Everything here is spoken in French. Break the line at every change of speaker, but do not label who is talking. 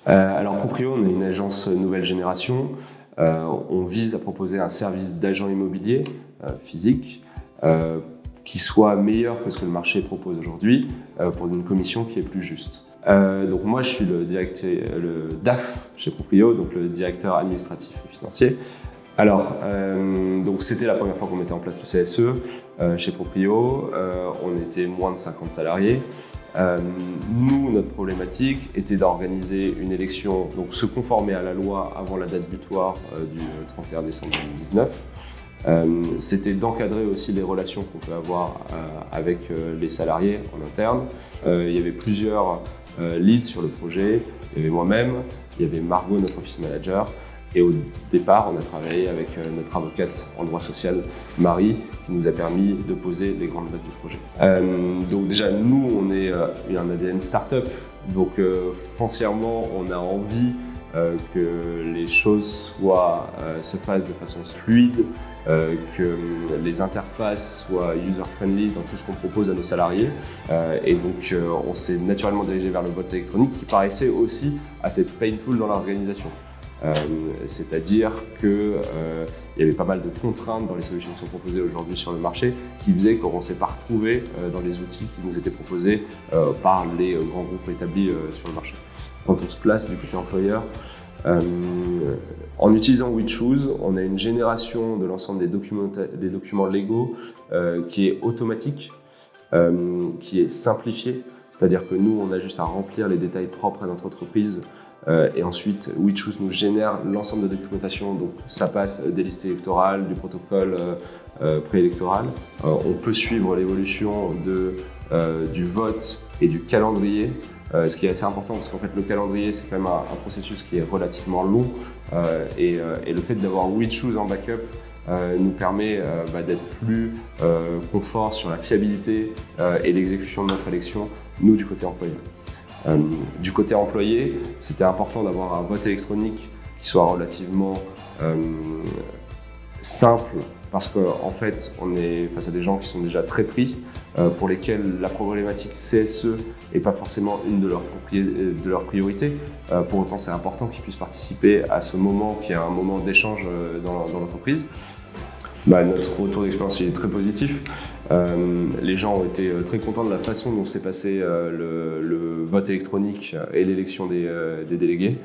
Alors Proprio, on est une agence nouvelle génération. On vise à proposer un service d'agent immobilier physique qui soit meilleur que ce que le marché propose aujourd'hui pour une commission qui est plus juste. Donc moi, je suis le DAF chez Proprio, donc le directeur administratif et financier. Alors, donc c'était la première fois qu'on mettait en place le CSE chez Proprio. On était moins de 50 salariés. Nous, notre problématique était d'organiser une élection, donc se conformer à la loi avant la date butoir du 31 décembre 2019. C'était d'encadrer aussi les relations qu'on peut avoir avec les salariés en interne. Il y avait plusieurs leads sur le projet. Il y avait moi-même, il y avait Margot, notre office manager. Et au départ, on a travaillé avec notre avocate en droit social, Marie, qui nous a permis de poser les grandes bases du projet. Donc déjà, nous, on est un ADN start-up. Donc foncièrement, on a envie que les choses se fassent de façon fluide, que les interfaces soient user-friendly dans tout ce qu'on propose à nos salariés. Et donc, on s'est naturellement dirigé vers le vote électronique qui paraissait aussi assez painful dans l'organisation. C'est-à-dire qu'il y avait pas mal de contraintes dans les solutions qui sont proposées aujourd'hui sur le marché qui faisaient qu'on ne s'est pas retrouvé dans les outils qui nous étaient proposés par les grands groupes établis sur le marché. Quand on se place du côté employeur, en utilisant WeChoose, on a une génération de l'ensemble des documents légaux qui est automatique, qui est simplifiée. C'est-à-dire que nous, on a juste à remplir les détails propres à notre entreprise et ensuite, WeChoose nous génère l'ensemble de documentation. Donc, ça passe des listes électorales, du protocole préélectoral. On peut suivre l'évolution du vote et du calendrier. Ce qui est assez important parce qu'en fait le calendrier c'est quand même un processus qui est relativement long et le fait d'avoir WeChoose en backup nous permet d'être plus confort sur la fiabilité et l'exécution de notre élection, nous du côté employeur. Du côté employé, c'était important d'avoir un vote électronique qui soit relativement simple parce qu'en fait, on est face à des gens qui sont déjà très pris, pour lesquels la problématique CSE n'est pas forcément une de leurs priorités. Pour autant, c'est important qu'ils puissent participer à ce moment qui est un moment d'échange dans l'entreprise. Notre retour d'expérience est très positif. Les gens ont été très contents de la façon dont s'est passé le vote électronique et l'élection des délégués.